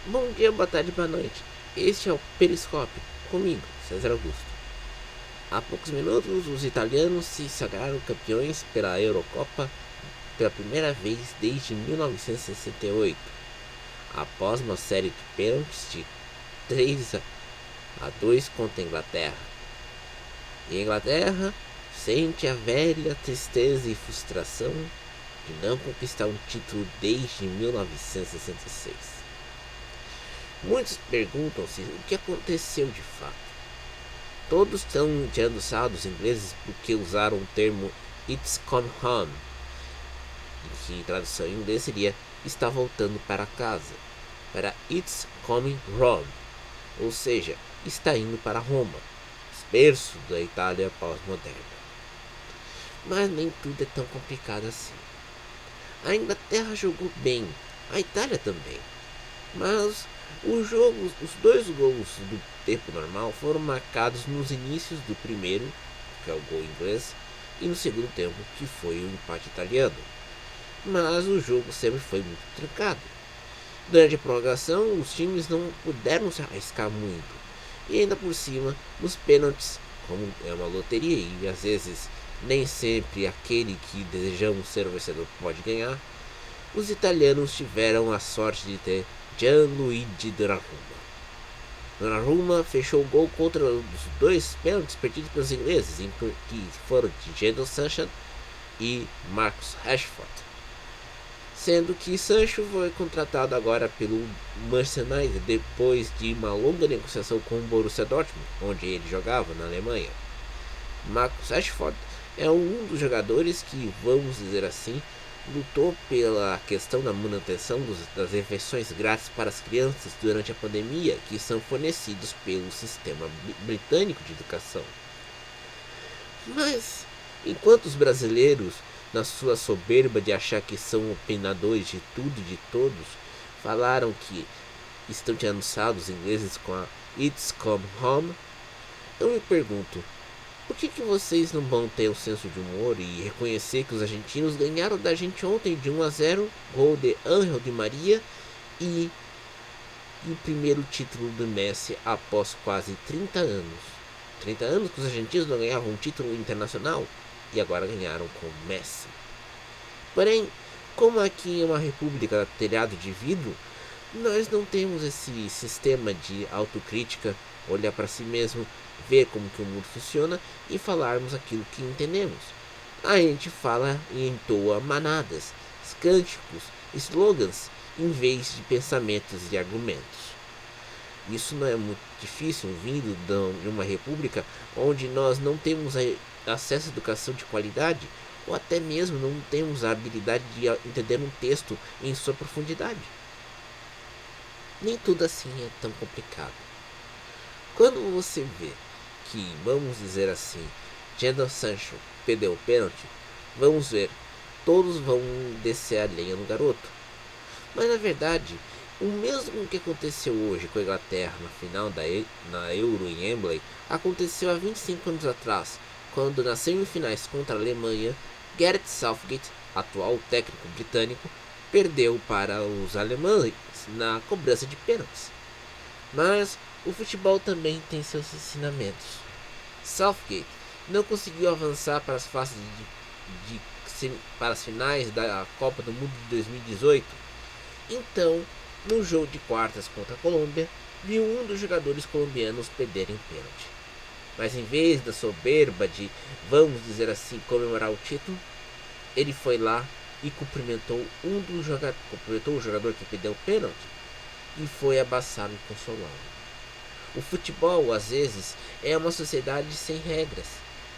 Bom dia, boa tarde, boa noite. Este é o Periscópio, comigo, César Augusto. Há poucos minutos, os italianos se sagraram campeões pela Eurocopa pela primeira vez desde 1968, após uma série de pênaltis de 3-2 contra a Inglaterra. E a Inglaterra sente a velha tristeza e frustração de não conquistar um título desde 1966. Muitos perguntam-se o que aconteceu de fato. Todos estão tirando sarro dos ingleses porque usaram o termo "It's come home", que em tradução em inglês seria "está voltando para casa", para "It's coming Rome", ou seja, está indo para Roma, berço da Itália pós-moderna. Mas nem tudo é tão complicado assim. A Inglaterra jogou bem, a Itália também, mas os dois gols do tempo normal foram marcados nos inícios do primeiro, que é o gol inglês, e no segundo tempo, que foi o empate italiano. Mas o jogo sempre foi muito trancado. Durante a prorrogação, os times não puderam se arriscar muito. E ainda por cima, nos pênaltis, como é uma loteria e às vezes nem sempre aquele que desejamos ser o vencedor pode ganhar, os italianos tiveram a sorte de ter Gianluigi Donnarumma. Donnarumma fechou o gol contra os dois pênaltis perdidos pelos ingleses, que foram de Jadon Sancho e Marcus Rashford. Sendo que Sancho foi contratado agora pelo Manchester United depois de uma longa negociação com o Borussia Dortmund, onde ele jogava na Alemanha. Marcus Rashford é um dos jogadores que, vamos dizer assim, lutou pela questão da manutenção das refeições grátis para as crianças durante a pandemia, que são fornecidos pelo sistema britânico de educação. Mas, enquanto os brasileiros, na sua soberba de achar que são opinadores de tudo e de todos, falaram que estão tirando sarro dos ingleses com a "It's come home", eu me pergunto, por que vocês não vão ter o senso de humor e reconhecer que os argentinos ganharam da gente ontem de 1-0, gol de Ángel Di Maria e o primeiro título do Messi após quase 30 anos. 30 anos que os argentinos não ganhavam um título internacional e agora ganharam com o Messi. Porém, como aqui é uma república telhado de vidro, nós não temos esse sistema de autocrítica, olhar para si mesmo, ver como que o mundo funciona e falarmos aquilo que entendemos. A gente fala e entoa manadas, cânticos, slogans, em vez de pensamentos e argumentos. Isso não é muito difícil vindo de uma república onde nós não temos acesso à educação de qualidade ou até mesmo não temos a habilidade de entender um texto em sua profundidade. Nem tudo assim é tão complicado. Quando você vê que, vamos dizer assim, Jadon Sancho perdeu o pênalti, vamos ver, todos vão descer a lenha no garoto. Mas na verdade, o mesmo que aconteceu hoje com a Inglaterra na final na Euro em Wembley aconteceu há 25 anos atrás, quando nas semifinais contra a Alemanha, Gareth Southgate, atual técnico britânico, perdeu para os alemães na cobrança de pênaltis. Mas o futebol também tem seus ensinamentos. Southgate não conseguiu avançar para as fases para as finais da Copa do Mundo de 2018. Então, no jogo de quartas contra a Colômbia, viu um dos jogadores colombianos perderem o pênalti. Mas em vez da soberba de, vamos dizer assim, comemorar o título, ele foi lá e cumprimentou o jogador que perdeu o pênalti e foi abraçá-lo e consolá-lo. O futebol, às vezes, é uma sociedade sem regras,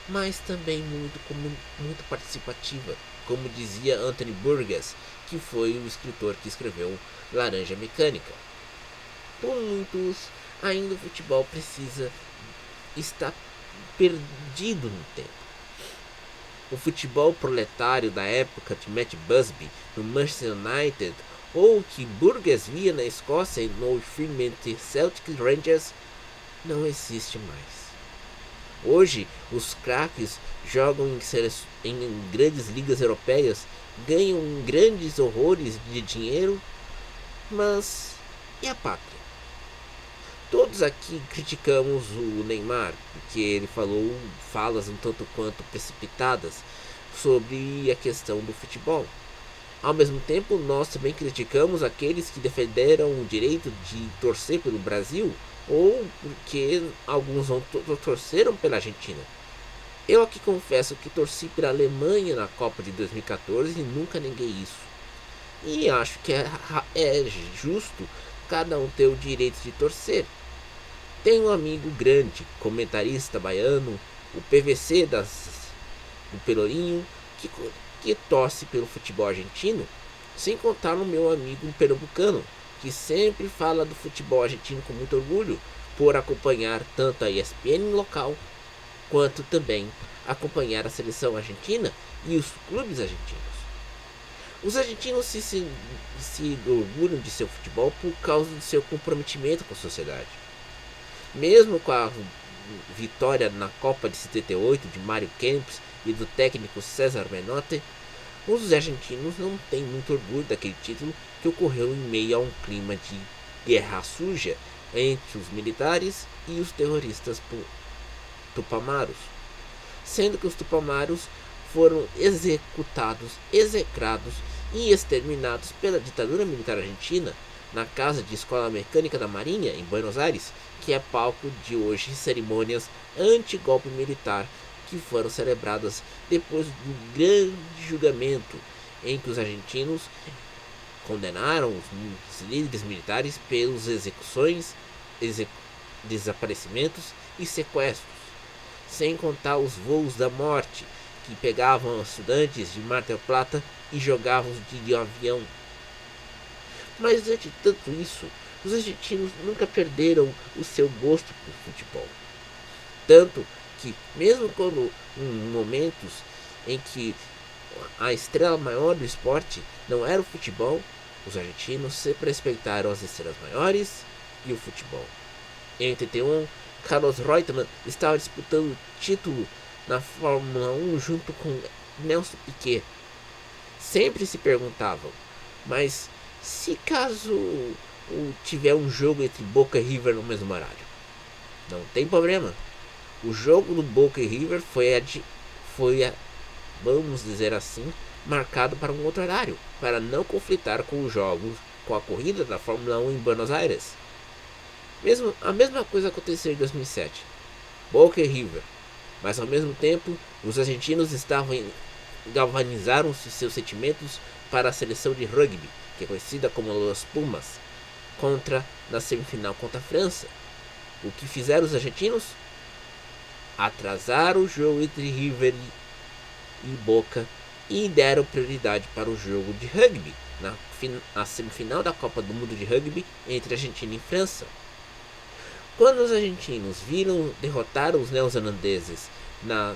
mas também muito participativa, como dizia Anthony Burgess, que foi o escritor que escreveu Laranja Mecânica. Por muitos, ainda o futebol precisa estar perdido no tempo. O futebol proletário da época de Matt Busby no Manchester United, ou que Burgess via na Escócia no firmemente Celtic Rangers, não existe mais. Hoje, os craques jogam em grandes ligas europeias, ganham grandes horrores de dinheiro, mas e a pátria. Todos aqui criticamos o Neymar, porque ele falou falas um tanto quanto precipitadas sobre a questão do futebol. Ao mesmo tempo, nós também criticamos aqueles que defenderam o direito de torcer pelo Brasil, ou porque alguns não torceram pela Argentina. Eu aqui confesso que torci pela Alemanha na Copa de 2014 e nunca neguei isso. E acho que é justo cada um ter o direito de torcer. Tenho um amigo grande, comentarista baiano, o PVC do Pelourinho, que torce pelo futebol argentino, sem contar no meu amigo pernambucano, que sempre fala do futebol argentino com muito orgulho, por acompanhar tanto a ESPN local, quanto também acompanhar a seleção argentina e os clubes argentinos. Os argentinos se orgulham de seu futebol por causa do seu comprometimento com a sociedade. Mesmo com a vitória na Copa de 78 de Mário Kempes e do técnico César Menotti, os argentinos não têm muito orgulho daquele título que ocorreu em meio a um clima de guerra suja entre os militares e os terroristas tupamaros, sendo que os tupamaros foram execrados e exterminados pela ditadura militar argentina na Casa de Escola Mecânica da Marinha, em Buenos Aires, que é palco de hoje cerimônias anti-golpe militar que foram celebradas depois do grande julgamento em que os argentinos condenaram os líderes militares pelas execuções, desaparecimentos e sequestros, sem contar os voos da morte que pegavam estudantes de Mar del Plata e jogavam de avião. Mas diante de tanto isso, os argentinos nunca perderam o seu gosto por futebol. Tanto que, mesmo quando em momentos em que a estrela maior do esporte não era o futebol, os argentinos sempre respeitaram as estrelas maiores e o futebol. Em 81, Carlos Reutemann estava disputando o título na Fórmula 1 junto com Nelson Piquet. Sempre se perguntavam, mas se caso tiver um jogo entre Boca e River no mesmo horário? Não tem problema. O jogo do Boca e River vamos dizer assim, marcado para um outro horário, para não conflitar com os jogos, com a corrida da Fórmula 1 em Buenos Aires. A mesma coisa aconteceu em 2007. Boca e River. Mas ao mesmo tempo, os argentinos galvanizaram seus sentimentos para a seleção de rugby, que é conhecida como Los Pumas, na semifinal contra a França. O que fizeram os argentinos? Atrasaram o jogo entre River e Boca e deram prioridade para o jogo de rugby, na semifinal da Copa do Mundo de Rugby entre Argentina e França. Quando os argentinos derrotaram os neozelandeses na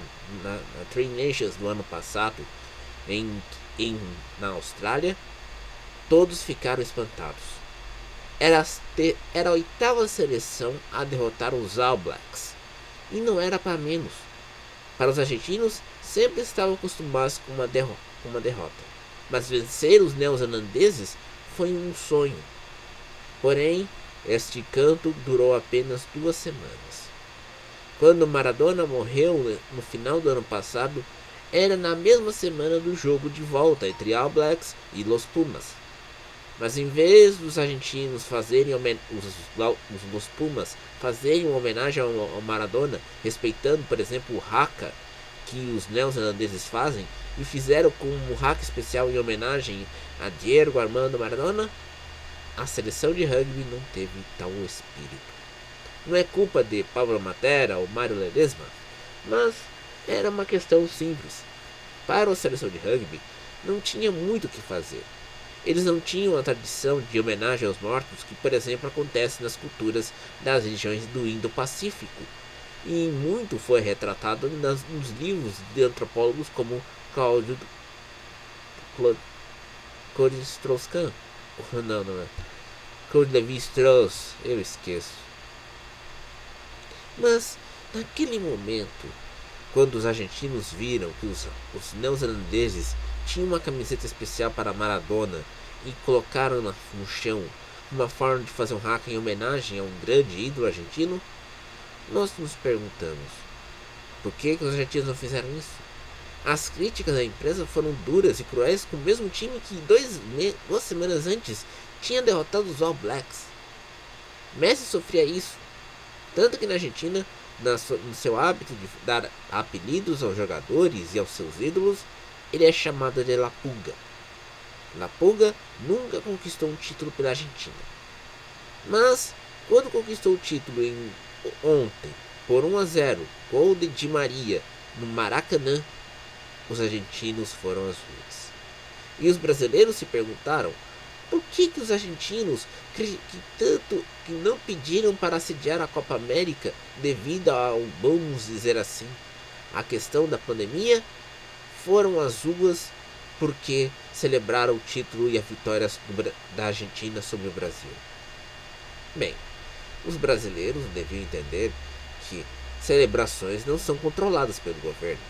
Tri Nations do ano passado na Austrália, todos ficaram espantados. Era a oitava seleção a derrotar os All Blacks, e não era para menos. Para os argentinos, sempre estavam acostumados com uma derrota, mas vencer os neozelandeses foi um sonho. Porém, este canto durou apenas 2 semanas. Quando Maradona morreu no final do ano passado, era na mesma semana do jogo de volta entre All Blacks e Los Pumas. Mas em vez dos argentinos fazerem os Los Pumas fazerem uma homenagem ao Maradona, respeitando, por exemplo, o haka que os neozelandeses fazem, e fizeram com um haka especial em homenagem a Diego Armando Maradona, a seleção de rugby não teve tal espírito. Não é culpa de Pablo Matera ou Mário Ledesma, mas era uma questão simples. Para a seleção de rugby, não tinha muito o que fazer. Eles não tinham a tradição de homenagem aos mortos que, por exemplo, acontece nas culturas das regiões do Indo-Pacífico, e muito foi retratado nos livros de antropólogos como Claude Strauss-Kahn. Não é. Claude Lévi-Strauss, eu esqueço. Mas, naquele momento, quando os argentinos viram que os neozelandeses tinham uma camiseta especial para Maradona e colocaram no chão uma forma de fazer um hack em homenagem a um grande ídolo argentino? Nós nos perguntamos, por que os argentinos não fizeram isso? As críticas à empresa foram duras e cruéis com o mesmo time que 2 semanas antes tinha derrotado os All Blacks. Messi sofria isso, tanto que na Argentina, no seu hábito de dar apelidos aos jogadores e aos seus ídolos, ele é chamado de La Pulga. La Pulga nunca conquistou um título pela Argentina. Mas, quando conquistou o título ontem, por 1-0, gol de Di Maria, no Maracanã, os argentinos foram às ruas. E os brasileiros se perguntaram por que os argentinos que não pediram para sediar a Copa América devido ao, vamos dizer assim, a questão da pandemia, foram às ruas porque celebraram o título e a vitória da Argentina sobre o Brasil. Bem, os brasileiros deviam entender que celebrações não são controladas pelo governo.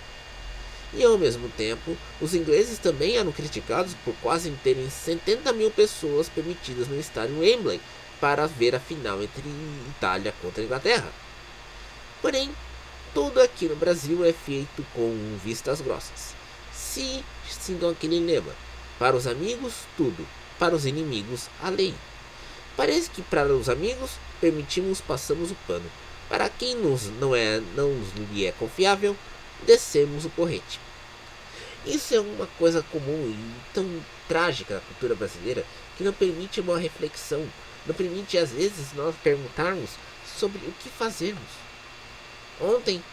E ao mesmo tempo, os ingleses também eram criticados por quase terem 70 mil pessoas permitidas no estádio Wembley para ver a final entre Itália contra a Inglaterra. Porém, tudo aqui no Brasil é feito com vistas grossas. Se sigam aquele lema: para os amigos, tudo; para os inimigos, a lei. Parece que para os amigos passamos o pano. Para quem não lhe é confiável, descemos o porrete. Isso é uma coisa comum e tão trágica na cultura brasileira que não permite uma reflexão, não permite às vezes nós perguntarmos sobre o que fazermos. Ontem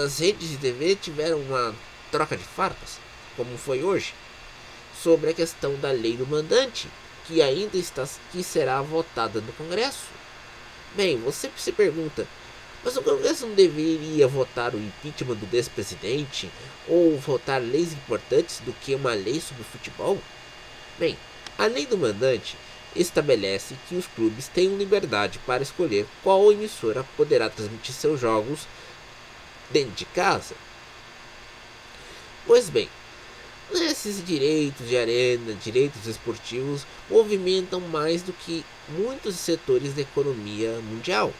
as redes de TV tiveram uma troca de farpas, como foi hoje, sobre a questão da lei do mandante, que será votada no Congresso. Bem, você se pergunta, mas o Congresso não deveria votar o impeachment do ex-presidente ou votar leis importantes do que uma lei sobre futebol? Bem, a lei do mandante estabelece que os clubes tenham liberdade para escolher qual emissora poderá transmitir seus jogos dentro de casa. Pois bem, esses direitos de arena, direitos esportivos, movimentam mais do que muitos setores da economia mundial.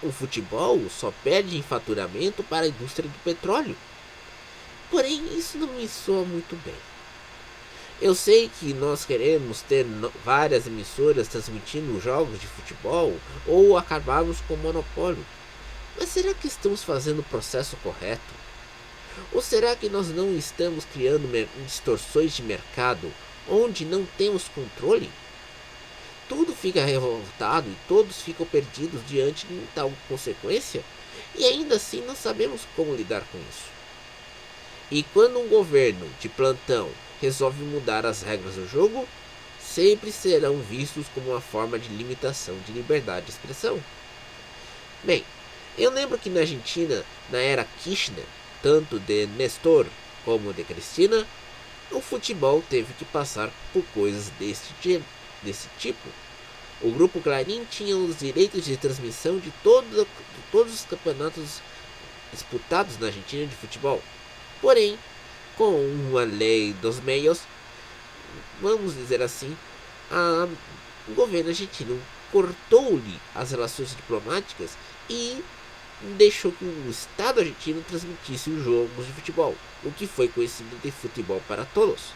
O futebol só perde em faturamento para a indústria do petróleo. Porém, isso não me soa muito bem. Eu sei que nós queremos ter várias emissoras transmitindo jogos de futebol ou acabarmos com o monopólio. Mas será que estamos fazendo o processo correto? Ou será que nós não estamos criando distorções de mercado onde não temos controle? Tudo fica revoltado e todos ficam perdidos diante de tal consequência, e ainda assim não sabemos como lidar com isso. E quando um governo de plantão resolve mudar as regras do jogo, sempre serão vistos como uma forma de limitação de liberdade de expressão. Bem, eu lembro que na Argentina, na era Kirchner, tanto de Nestor como de Cristina, o futebol teve que passar por coisas desse tipo. O Grupo Clarim tinha os direitos de transmissão de todos os campeonatos disputados na Argentina de futebol. Porém, com uma lei dos meios, vamos dizer assim, o governo argentino cortou-lhe as relações diplomáticas e deixou que o Estado argentino transmitisse os jogos de futebol, o que foi conhecido de futebol para todos.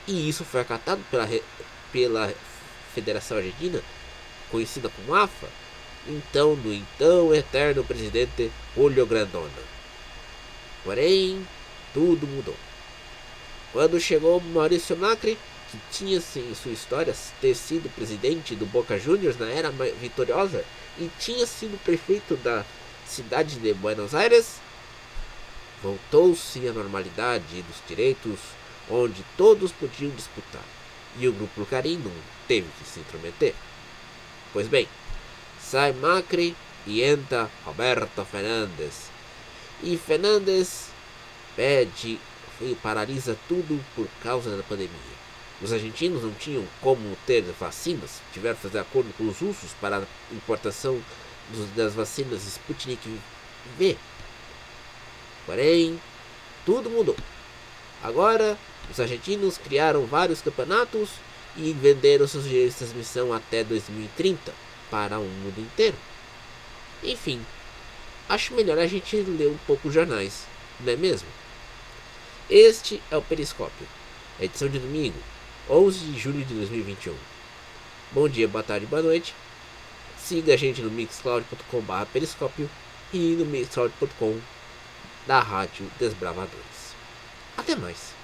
E isso foi acatado pela Federação Argentina, conhecida como AFA, do então eterno presidente Julio Grondona. Porém, tudo mudou. Quando chegou Maurício Macri, que tinha em sua história ter sido presidente do Boca Juniors na era vitoriosa e tinha sido prefeito da cidade de Buenos Aires, voltou-se à normalidade dos direitos, onde todos podiam disputar, e o Grupo Clarim não teve que se intrometer. Pois bem, sai Macri e entra Roberto Fernandes, e Fernandes pede e paralisa tudo por causa da pandemia. Os argentinos não tinham como ter vacinas, tiveram que fazer acordo com os russos para a importação das vacinas Sputnik V. Porém, tudo mudou. Agora, os argentinos criaram vários campeonatos e venderam seus direitos de transmissão até 2030 para o mundo inteiro. Enfim, acho melhor a gente ler um pouco os jornais, não é mesmo? Este é o Periscópio, edição de domingo, 11 de julho de 2021. Bom dia, boa tarde, boa noite. Siga a gente no mixcloud.com/periscópio e no mixcloud.com da Rádio Desbravadores. Até mais.